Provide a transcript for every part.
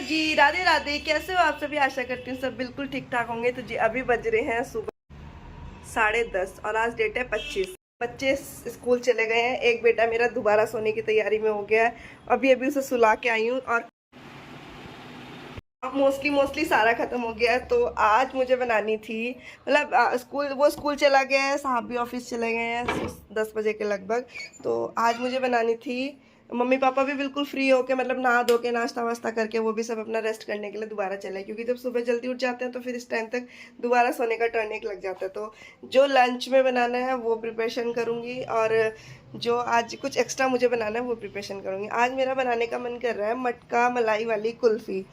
जी राधे राधे, कैसे हो आप सभी। आशा करती हूँ सब बिल्कुल ठीक ठाक होंगे। तो जी अभी बज रहे हैं सुबह 10:30 और आज डेट है 25। बच्चे स्कूल चले गए हैं। एक बेटा मेरा दोबारा सोने की तैयारी में हो गया है। अभी अभी उसे सुला के आई हूँ और मोस्टली सारा खत्म हो गया है। तो आज मुझे बनानी थी, मतलब स्कूल चला गया है, साहब भी ऑफिस चले गए हैं 10 बजे के लगभग। तो आज मुझे बनानी थी। मम्मी पापा भी बिल्कुल फ्री होके, मतलब नहा धो के नाश्ता वास्ता करके वो भी सब अपना रेस्ट करने के लिए दोबारा चले, क्योंकि जब सुबह जल्दी उठ जाते हैं तो फिर इस टाइम तक दोबारा सोने का टर्न एक लग जाता है। तो जो लंच में बनाना है वो प्रिपरेशन करूँगी, और जो आज कुछ एक्स्ट्रा मुझे बनाना है वो प्रिपरेशन करूँगी। आज मेरा बनाने का मन कर रहा है मटका मलाई वाली कुल्फ़ी।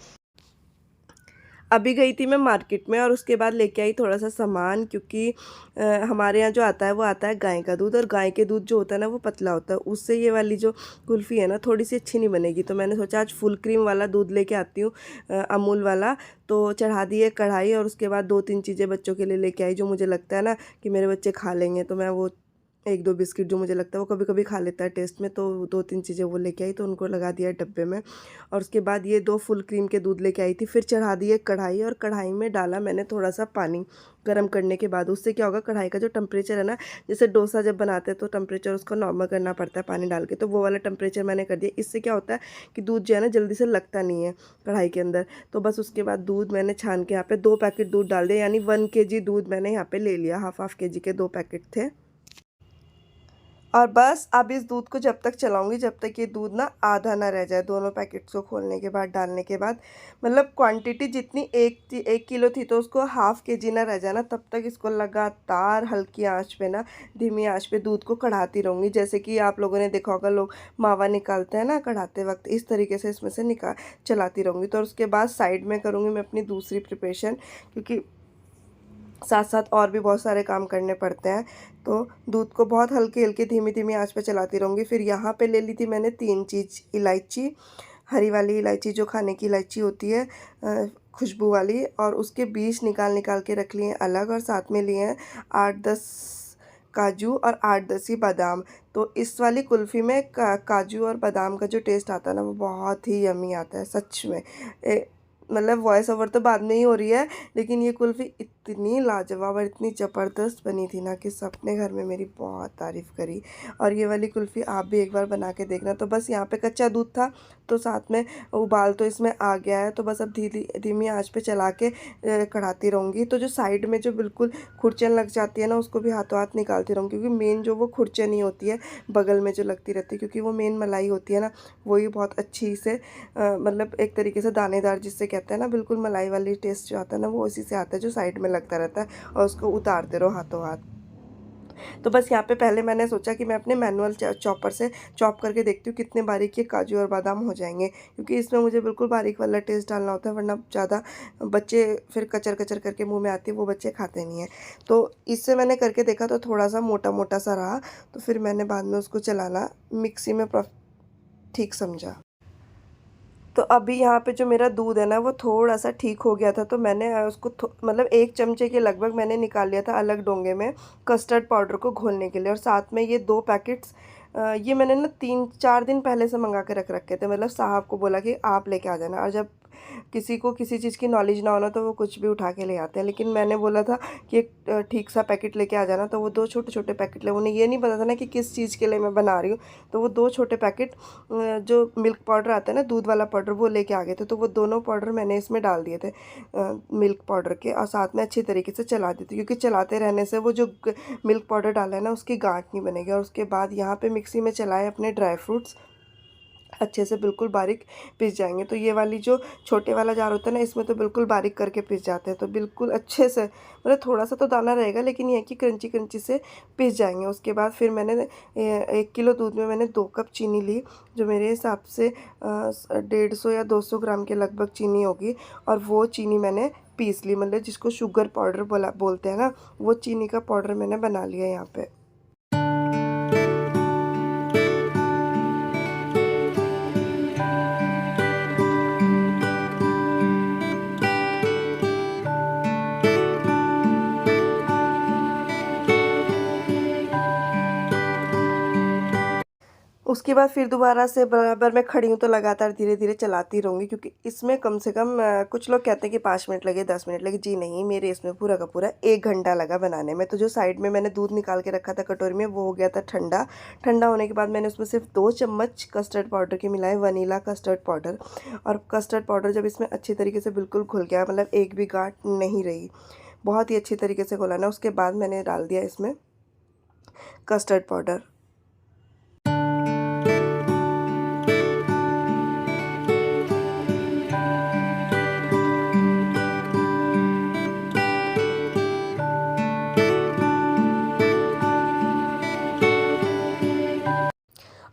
अभी गई थी मैं मार्केट में और उसके बाद लेके आई थोड़ा सा सामान, क्योंकि हमारे यहाँ जो आता है वो आता है गाय का दूध, और गाय के दूध जो होता है ना वो पतला होता है। उससे ये वाली जो कुल्फ़ी है ना थोड़ी सी अच्छी नहीं बनेगी। तो मैंने सोचा आज फुल क्रीम वाला दूध लेके आती हूँ, अमूल वाला। तो चढ़ा दी है कढ़ाई, और उसके बाद 2-3 चीज़ें बच्चों के लिए लेके आई जो मुझे लगता है ना कि मेरे बच्चे खा लेंगे। तो मैं वो 1-2 बिस्किट जो मुझे लगता है वो कभी कभी खा लेता है टेस्ट में, तो 2-3 चीज़ें वो लेके आई, तो उनको लगा दिया डब्बे में। और उसके बाद ये 2 फुल क्रीम के दूध लेके आई थी। फिर चढ़ा दी एक कढ़ाई, और कढ़ाई में डाला मैंने थोड़ा सा पानी गर्म करने के बाद। उससे क्या होगा, कढ़ाई का जो टेम्परेचर है ना, जैसे डोसा जब बनाते हैं तो टेम्परेचर उसको नॉर्मल करना पड़ता है पानी डाल के, तो वो वाला टेम्परेचर मैंने कर दिया। इससे क्या होता है कि दूध जो है ना जल्दी से लगता नहीं है कढ़ाई के अंदर। तो बस उसके बाद दूध मैंने छान के यहाँ पे 2 पैकेट दूध डाल दिया, यानी 1 kg दूध मैंने यहाँ पे ले लिया। हाफ kg के 2 पैकेट थे। और बस अब इस दूध को जब तक चलाऊंगी जब तक ये दूध ना आधा ना रह जाए। दोनों पैकेट्स को खोलने के बाद, डालने के बाद, मतलब क्वांटिटी जितनी 1 किलो थी तो उसको हाफ kg ना रह जाए ना, तब तक इसको लगातार हल्की आंच पे ना, धीमी आंच पे दूध को कढ़ाती रहूँगी। जैसे कि आप लोगों ने देखा होगा, लोग मावा निकालते हैं ना कढ़ाते वक्त, इस तरीके से इसमें से चलाती रहूँगी। तो उसके बाद साइड में करूँगी मैं अपनी दूसरी प्रिपरेशन, क्योंकि साथ साथ और भी बहुत सारे काम करने पड़ते हैं। तो दूध को बहुत हल्की हल्की धीमी धीमी आंच पे चलाती रहूँगी। फिर यहाँ पे ले ली थी मैंने 3 चीज़ इलायची, हरी वाली इलायची जो खाने की इलायची होती है, खुशबू वाली, और उसके बीज निकाल निकाल के रख लिए अलग, और साथ में लिए हैं 8-10 काजू और 8-10 ही बादाम। तो इस वाली कुल्फ़ी में काजू और बादाम का जो टेस्ट आता है ना वो बहुत ही यमी आता है सच में। मतलब वॉइस ओवर तो बाद में ही हो रही है, लेकिन ये कुल्फ़ी इतनी लाजवाब और इतनी ज़बरदस्त बनी थी ना कि सबने घर में मेरी बहुत तारीफ़ करी। और ये वाली कुल्फ़ी आप भी एक बार बना के देखना। तो बस यहाँ पे कच्चा दूध था, तो साथ में उबाल तो इसमें आ गया है। तो बस अब धीमी आंच पे चला के कढ़ाती रहूँगी। तो जो साइड में जो बिल्कुल खुरचन लग जाती है ना उसको भी हाथों हाथ निकालती रहूँगी, क्योंकि मेन जो वो खुरचन ही होती है बगल में जो लगती रहती है, क्योंकि वो मेन मलाई होती है ना, वही बहुत अच्छी से मतलब एक तरीके से दानेदार जिससे कहते हैं ना, बिल्कुल मलाई वाली टेस्ट जो आता है ना वो उसी से आता है, जो साइड में लगता रहता है, और उसको उतारते रहो हाथों हाथ। तो बस यहाँ पे पहले मैंने सोचा कि मैं अपने मैनुअल चॉपर से चॉप करके देखती हूँ कितने बारीक ये काजू और बादाम हो जाएंगे, क्योंकि इसमें मुझे बिल्कुल बारीक वाला टेस्ट डालना होता है, वरना ज़्यादा बच्चे फिर कचर कचर करके मुंह में आती है, वो बच्चे खाते नहीं हैं। तो इससे मैंने करके देखा तो थोड़ा सा मोटा मोटा सा रहा, तो फिर मैंने बाद में उसको चलाना मिक्सी में ठीक समझा। तो अभी यहाँ पे जो मेरा दूध है ना वो थोड़ा सा ठीक हो गया था, तो मैंने उसको मतलब 1 चमचे के लगभग मैंने निकाल लिया था अलग डोंगे में कस्टर्ड पाउडर को घोलने के लिए। और साथ में ये 2 पैकेट्स, ये मैंने ना 3-4 दिन पहले से मंगा के रख रखे थे। मतलब साहब को बोला कि आप लेके आ जाना, और जब किसी को किसी चीज़ की नॉलेज ना होना तो वो कुछ भी उठा के ले आते हैं। लेकिन मैंने बोला था कि एक ठीक सा पैकेट लेके आ जाना, तो वो 2 छोटे छोटे पैकेट ले। उन्हें ये नहीं पता था ना कि किस चीज़ के लिए मैं बना रही हूँ। तो वो 2 छोटे पैकेट जो मिल्क पाउडर आता है ना, दूध वाला पाउडर, वो लेके आ गए थे। तो वो दोनों पाउडर मैंने इसमें डाल दिए थे मिल्क पाउडर के, और साथ में अच्छी तरीके से चला दी थी, क्योंकि चलाते रहने से वो जो मिल्क पाउडर डाला है ना उसकी गांठ नहीं बनेगी। और उसके बाद यहाँ पे मिक्सी में चलाए अपने ड्राई फ्रूट्स, अच्छे से बिल्कुल बारीक पिस जाएंगे। तो ये वाली जो छोटे वाला जार होता है ना, इसमें तो बिल्कुल बारीक करके पिस जाते हैं, तो बिल्कुल अच्छे से, मतलब थोड़ा सा तो दाना रहेगा लेकिन ये है कि क्रंची क्रंची से पिस जाएंगे। उसके बाद फिर मैंने 1 किलो दूध में मैंने 2 कप चीनी ली, जो मेरे हिसाब से 150 या 200 ग्राम के लगभग चीनी होगी। और वो चीनी मैंने पीस ली, मतलब जिसको शुगर पाउडर बोलते हैं ना, वो चीनी का पाउडर मैंने बना लिया यहाँ पे। उसके बाद फिर दोबारा से बराबर मैं खड़ी हूँ तो लगातार धीरे धीरे चलाती रहूँगी, क्योंकि इसमें कम से कम कुछ लोग कहते हैं कि 5 मिनट लगे 10 मिनट लगे, जी नहीं, मेरे इसमें पूरा का पूरा 1 घंटा लगा बनाने में। तो जो साइड में मैंने दूध निकाल के रखा था कटोरी में, वो हो गया था ठंडा। ठंडा होने के बाद मैंने उसमें सिर्फ 2 चम्मच कस्टर्ड पाउडर के मिलाए, वनीला कस्टर्ड पाउडर। और कस्टर्ड पाउडर जब इसमें अच्छी तरीके से बिल्कुल घुल गया, मतलब एक भी गांठ नहीं रही, बहुत ही अच्छी तरीके से घुलाना। उसके बाद मैंने डाल दिया इसमें कस्टर्ड पाउडर।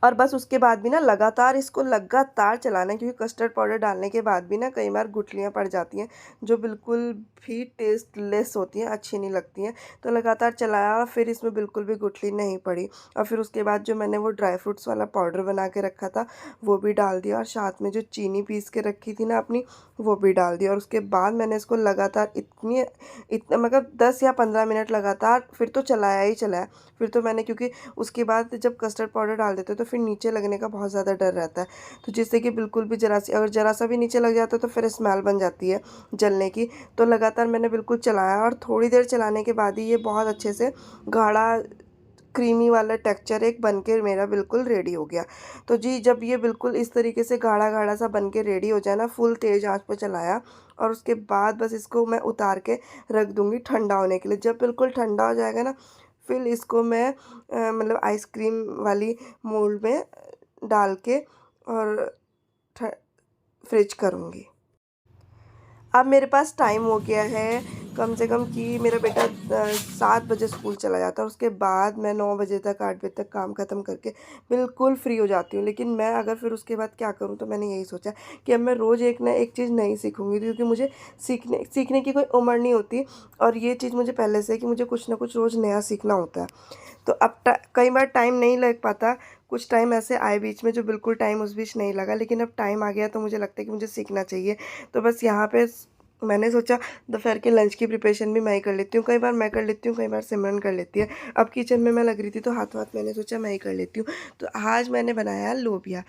और बस उसके बाद भी ना लगातार इसको लगातार चलाना है, क्योंकि कस्टर्ड पाउडर डालने के बाद भी ना कई बार गुठलियाँ पड़ जाती हैं जो बिल्कुल भी टेस्टलेस होती हैं, अच्छी नहीं लगती हैं। तो लगातार चलाया और फिर इसमें बिल्कुल भी गुठली नहीं पड़ी। और फिर उसके बाद जो मैंने वो ड्राई फ्रूट्स वाला पाउडर बना के रखा था वो भी डाल दिया, और साथ में जो चीनी पीस के रखी थी ना अपनी, वो भी डाल दिया। और उसके बाद मैंने इसको लगातार इतना मतलब 10 या 15 मिनट लगातार फिर तो चलाया ही चलाया। फिर तो मैंने, क्योंकि उसके बाद जब कस्टर्ड पाउडर डाल देते तो फिर नीचे लगने का बहुत ज़्यादा डर रहता है, तो जिससे कि बिल्कुल भी अगर ज़रा सा भी नीचे लग जाता है तो फिर स्मेल बन जाती है जलने की। तो लगातार मैंने बिल्कुल चलाया, और थोड़ी देर चलाने के बाद ही ये बहुत अच्छे से गाढ़ा क्रीमी वाला टेक्सचर एक बन के मेरा बिल्कुल रेडी हो गया। तो जी, जब ये बिल्कुल इस तरीके से गाढ़ा गाढ़ा सा बन के रेडी हो जाए ना, फुल तेज़ आंच पर चलाया, और उसके बाद बस इसको मैं उतार के रख दूँगी ठंडा होने के लिए। जब बिल्कुल ठंडा हो जाएगा ना, फिर इसको मैं मतलब आइसक्रीम वाली मोल्ड में डाल के और फ्रिज करूँगी। अब मेरे पास टाइम हो गया है कम से कम कि मेरा बेटा 7 बजे स्कूल चला जाता है, उसके बाद मैं 9 बजे तक 8 बजे तक काम ख़त्म करके बिल्कुल फ्री हो जाती हूँ। लेकिन मैं अगर फिर उसके बाद क्या करूँ, तो मैंने यही सोचा कि अब मैं रोज़ एक ना एक चीज़ नई सीखूँगी, क्योंकि मुझे सीखने की कोई उम्र नहीं होती, और ये चीज़ मुझे पहले से कि मुझे कुछ ना कुछ रोज़ नया सीखना होता है। तो अब कई बार टाइम नहीं लग पाता, कुछ टाइम ऐसे आए बीच में जो बिल्कुल टाइम उस बीच नहीं लगा, लेकिन अब टाइम आ गया तो मुझे लगता है कि मुझे सीखना चाहिए। तो बस यहाँ पे मैंने सोचा दोपहर के लंच की प्रिपरेशन भी मैं ही कर लेती हूँ। कई बार मैं कर लेती हूँ, कई बार सिमरन कर लेती है। अब किचन में मैं लग रही थी तो हाथ मैंने सोचा मैं ही कर लेती हूँ। तो आज मैंने बनाया लोबिया।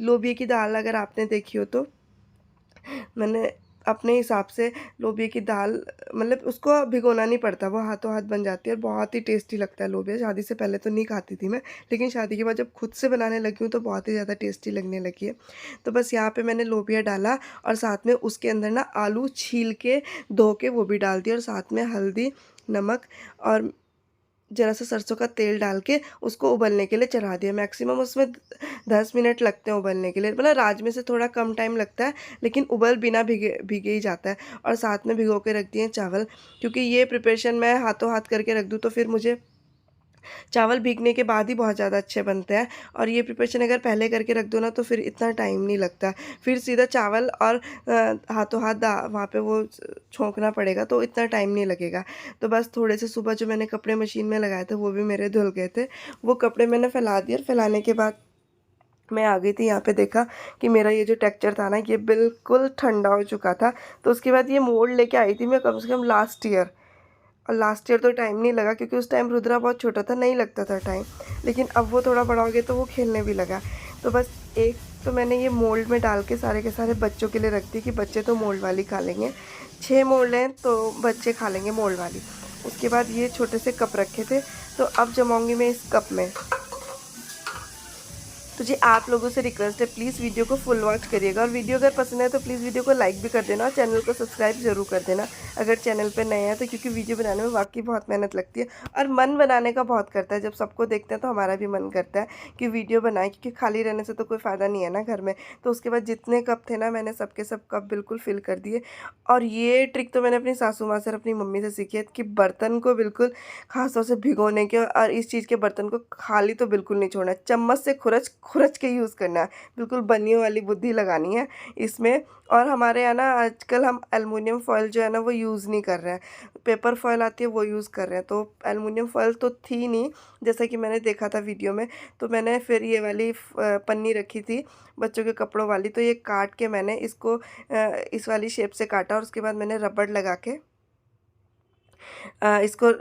लोबिया की दाल अगर आपने देखी हो तो मैंने अपने हिसाब से लोबिया की दाल, मतलब उसको भिगोना नहीं पड़ता, वो हाथों हाथ बन जाती है और बहुत ही टेस्टी लगता है लोबिया। शादी से पहले तो नहीं खाती थी मैं, लेकिन शादी के बाद जब खुद से बनाने लगी हूँ तो बहुत ही ज़्यादा टेस्टी लगने लगी है। तो बस यहाँ पे मैंने लोबिया डाला, और साथ में उसके अंदर ना आलू छील के धो के वो भी डाल दिया, और साथ में हल्दी, नमक और ज़रा सा सरसों का तेल डाल के उसको उबलने के लिए चढ़ा दिया। मैक्सिमम उसमें 10 मिनट लगते हैं उबलने के लिए, मतलब राजमे से थोड़ा कम टाइम लगता है, लेकिन उबल बिना भीगे भीगे ही जाता है। और साथ में भिगो के रख दिए चावल, क्योंकि ये प्रिपरेशन मैं हाथों हाथ करके रख दूँ तो फिर मुझे चावल भीगने के बाद ही बहुत ज़्यादा अच्छे बनते हैं। और ये प्रिपरेशन अगर पहले करके रख दो ना तो फिर इतना टाइम नहीं लगता, फिर सीधा चावल और हाथों हाथ वहाँ पे वो छोंकना पड़ेगा, तो इतना टाइम नहीं लगेगा। तो बस थोड़े से सुबह जो मैंने कपड़े मशीन में लगाए थे वो भी मेरे धुल गए थे, वो कपड़े मैंने फैला दिए, और फैलाने के बाद मैं आ गई थी यहाँ पे, देखा कि मेरा ये जो टेक्सचर था ना ये बिल्कुल ठंडा हो चुका था। तो उसके बाद ये मोल्ड लेके आई थी मैं कम से कम लास्ट ईयर, और लास्ट ईयर तो टाइम नहीं लगा क्योंकि उस टाइम रुद्रा बहुत छोटा था, नहीं लगता था टाइम, लेकिन अब वो थोड़ा बड़ा हो गया तो वो खेलने भी लगा। तो बस एक तो मैंने ये मोल्ड में डाल के सारे के सारे बच्चों के लिए रख दी कि बच्चे तो मोल्ड वाली खा लेंगे। 6 मोल्ड हैं तो बच्चे खा लेंगे मोल्ड वाली। उसके बाद ये छोटे से कप रखे थे, तो अब जमाऊँगी मैं इस कप में। तो जी आप लोगों से रिक्वेस्ट है, प्लीज़ वीडियो को फुल वॉच करिएगा, और वीडियो अगर पसंद है तो प्लीज़ वीडियो को लाइक भी कर देना, और चैनल को सब्सक्राइब ज़रूर कर देना अगर चैनल पे नए हैं तो, क्योंकि वीडियो बनाने में वाकई बहुत मेहनत लगती है, और मन बनाने का बहुत करता है। जब सबको देखते हैं तो हमारा भी मन करता है कि वीडियो बनाएं, क्योंकि खाली रहने से तो कोई फ़ायदा नहीं है ना घर में। तो उसके बाद जितने कप थे ना, मैंने सबके सब कप बिल्कुल फिल कर दिए। और ये ट्रिक तो मैंने अपनी सासू माँ से और अपनी मम्मी से सीखी है कि बर्तन को बिल्कुल खासतौर से भिगोने के और इस चीज़ के बर्तन को खाली तो बिल्कुल नहीं छोड़ना है, चम्मच से खुरच खुरच के यूज़ करना है, बिल्कुल बनियों वाली बुद्धि लगानी है इसमें। और हमारे यहाँ ना आजकल हम एलुमिनियम फॉयल जो है ना वो यूज़ नहीं कर रहे हैं, पेपर फॉयल आती है वो यूज़ कर रहे हैं। तो एलुमिनियम फॉयल तो थी नहीं जैसा कि मैंने देखा था वीडियो में, तो मैंने फिर ये वाली पन्नी रखी थी बच्चों के कपड़ों वाली, तो ये काट के मैंने इसको इस वाली शेप से काटा, और उसके बाद मैंने रबड़ लगा के इसको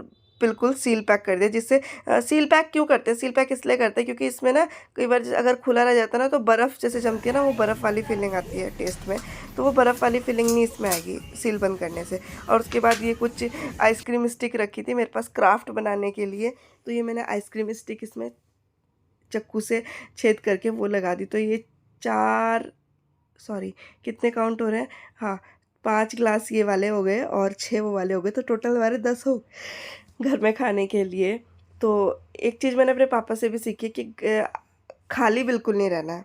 बिल्कुल सील पैक कर दिया, जिससे सील पैक क्यों करते हैं, सील पैक इसलिए करते हैं क्योंकि इसमें ना कई बार अगर खुला रह जाता है ना तो बर्फ़ जैसे जमती है ना, वो बर्फ़ वाली फीलिंग आती है टेस्ट में, तो वो बर्फ़ वाली फीलिंग नहीं इसमें आएगी सील बंद करने से। और उसके बाद ये कुछ आइसक्रीम स्टिक रखी थी मेरे पास क्राफ्ट बनाने के लिए, तो ये मैंने आइसक्रीम स्टिक इसमें चाकू से छेद करके वो लगा दी। तो ये 4 सॉरी कितने काउंट हो रहे हैं, हाँ 5 ग्लास ये वाले हो गए और 6 वो वाले हो गए, तो टोटल हमारे 10 हो घर में खाने के लिए। तो एक चीज़ मैंने अपने पापा से भी सीखी कि खाली बिल्कुल नहीं रहना है।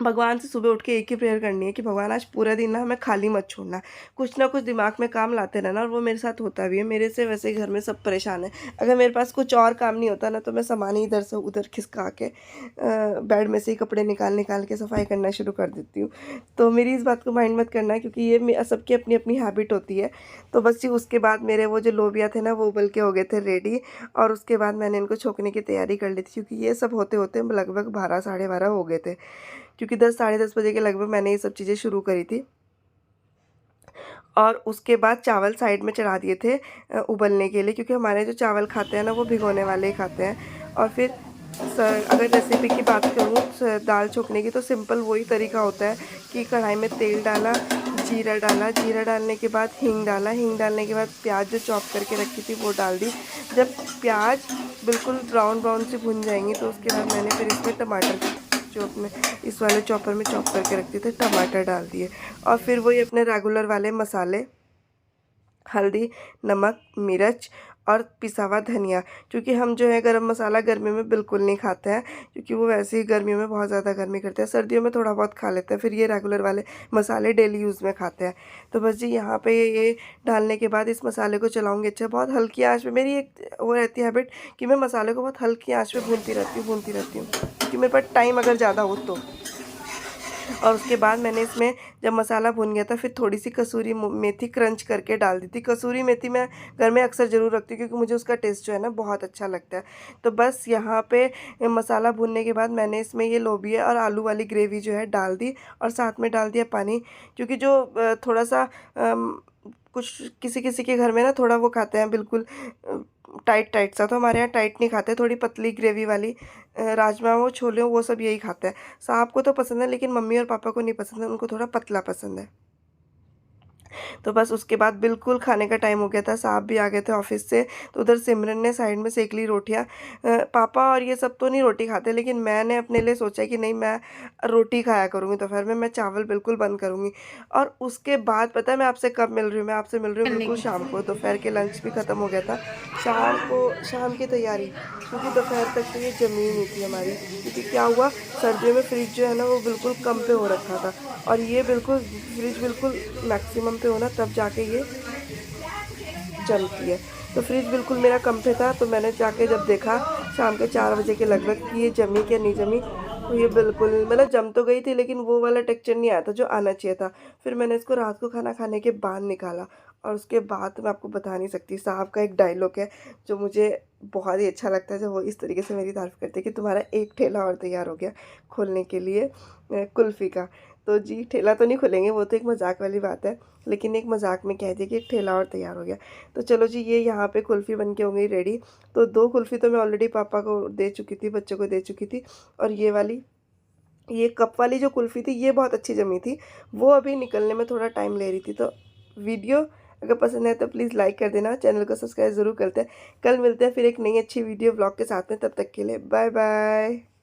भगवान से सुबह उठ के एक ही प्रेयर करनी है कि भगवान आज पूरा दिन ना हमें खाली मत छोड़ना, कुछ ना कुछ दिमाग में काम लाते रहना। और वो मेरे साथ होता भी है, मेरे से वैसे ही घर में सब परेशान है। अगर मेरे पास कुछ और काम नहीं होता ना तो मैं सामान ही इधर से उधर खिसका के बेड में से ही कपड़े निकाल निकाल के सफाई करना शुरू कर देती हूँ। तो मेरी इस बात को माइंड मत करना, क्योंकि ये सबकी अपनी अपनी हैबिट होती है। तो बस जी उसके बाद मेरे वो जो लोबिया थे ना वो उबल के हो गए थे रेडी, और उसके बाद मैंने इनको छोंकने की तैयारी कर ली थी, क्योंकि ये सब होते होते लगभग 12 साढ़े 12 हो गए थे, क्योंकि 10 साढ़े 10 बजे के लगभग मैंने ये सब चीज़ें शुरू करी थी। और उसके बाद चावल साइड में चढ़ा दिए थे उबलने के लिए, क्योंकि हमारे जो चावल खाते हैं ना वो भिगोने वाले ही खाते हैं। और फिर अगर रेसिपी की बात करूँ दाल छोंकने की, तो सिंपल वही तरीका होता है कि कढ़ाई में तेल डाला, जीरा डाला, जीरा डालने के बाद हींग डाला, हींग डालने के बाद प्याज जो चॉप करके रखी थी वो डाल दी। जब प्याज बिल्कुल ब्राउन ब्राउन से भुन जाएंगी तो उसके बाद मैंने फिर इसमें टमाटर जो अपने इस वाले चॉपर में चॉप करके रखते थे टमाटर डाल दिए। और फिर वही अपने रेगुलर वाले मसाले, हल्दी, नमक, मिर्च और पिसा हुआ धनिया, क्योंकि हम जो है गरम मसाला गर्मी में बिल्कुल नहीं खाते हैं, क्योंकि वो वैसे ही गर्मियों में बहुत ज़्यादा गर्मी करते हैं। सर्दियों में थोड़ा बहुत खा लेते हैं, फिर ये रेगुलर वाले मसाले डेली यूज़ में खाते हैं। तो बस जी यहाँ पे ये डालने के बाद इस मसाले को चलाऊँगी अच्छा, बहुत हल्की आँच में। मेरी एक वो रहती है हैबिट कि मैं मसाले को बहुत हल्की आँच में भूनती रहती हूँ, क्योंकि मेरे पास टाइम अगर ज़्यादा हो तो। और उसके बाद मैंने इसमें जब मसाला भुन गया था फिर थोड़ी सी कसूरी मेथी क्रंच करके डाल दी थी। कसूरी मेथी मैं घर में अक्सर ज़रूर रखती हूँ, क्योंकि मुझे उसका टेस्ट जो है ना बहुत अच्छा लगता है। तो बस यहाँ पे मसाला भुनने के बाद मैंने इसमें ये लोबिया और आलू वाली ग्रेवी जो है डाल दी, और साथ में डाल दिया पानी, क्योंकि जो थोड़ा सा कुछ किसी किसी के घर में ना थोड़ा वो खाते हैं बिल्कुल टाइट टाइट सा, तो हमारे यहाँ टाइट नहीं खाते, थोड़ी पतली ग्रेवी वाली राजमा हो छोले हो वो सब यही खाते हैं। साहब को तो पसंद है, लेकिन मम्मी और पापा को नहीं पसंद है, उनको थोड़ा पतला पसंद है। तो बस उसके बाद बिल्कुल खाने का टाइम हो गया था, साहब भी आ गए थे ऑफिस से, तो उधर सिमरन ने साइड में सेक ली रोटियाँ। पापा और ये सब तो नहीं रोटी खाते, लेकिन मैंने अपने लिए सोचा कि नहीं मैं रोटी खाया करूँगी दोपहर में, मैं चावल बिल्कुल बंद करूँगी। और उसके बाद पता है मैं आपसे कब मिल रही हूँ, मैं आपसे मिल रही हूँ बिल्कुल शाम को। दोपहर के लंच भी ख़त्म हो गया था, शाम की तैयारी, क्योंकि दोपहर तक तो ये जमी नहीं थी हमारी, क्योंकि क्या हुआ सर्दियों में फ्रिज जो है ना वो बिल्कुल कम पे हो रखा था, और ये बिल्कुल फ्रिज बिल्कुल मैक्सिमम पे हो ना तब जाके ये जमती है। तो फ्रिज बिल्कुल मेरा कम पे था, तो मैंने जाके जब देखा शाम के 4 बजे के लगभग कि ये जमी क्या नहीं जमी, तो ये बिल्कुल मतलब जम तो गई थी, लेकिन वो वाला टेक्सचर नहीं आया था जो आना चाहिए था। फिर मैंने इसको रात को खाना खाने के बाद निकाला, और उसके बाद तो मैं आपको बता नहीं सकती। साहब का एक डायलॉग है जो मुझे बहुत ही अच्छा लगता है, जब वो इस तरीके से मेरी तारीफ़ करते हैं कि तुम्हारा एक ठेला और तैयार हो गया खोलने के लिए कुल्फ़ी का। तो जी ठेला तो नहीं खुलेंगे, वो तो एक मजाक वाली बात है, लेकिन एक मजाक में कह दिया कि एक ठेला और तैयार हो गया। तो चलो जी ये यहाँ पे कुल्फ़ी बन के हो गई रेडी। तो 2 कुल्फ़ी तो मैं ऑलरेडी पापा को दे चुकी थी, बच्चों को दे चुकी थी, और ये कप वाली जो कुल्फ़ी थी ये बहुत अच्छी जमी थी, वो अभी निकलने में थोड़ा टाइम ले रही थी। तो वीडियो अगर पसंद है तो प्लीज़ लाइक कर देना, चैनल को सब्सक्राइब ज़रूर करते हैं। कल मिलते हैं फिर एक नई अच्छी वीडियो ब्लॉग के साथ में, तब तक के लिए बाय बाय।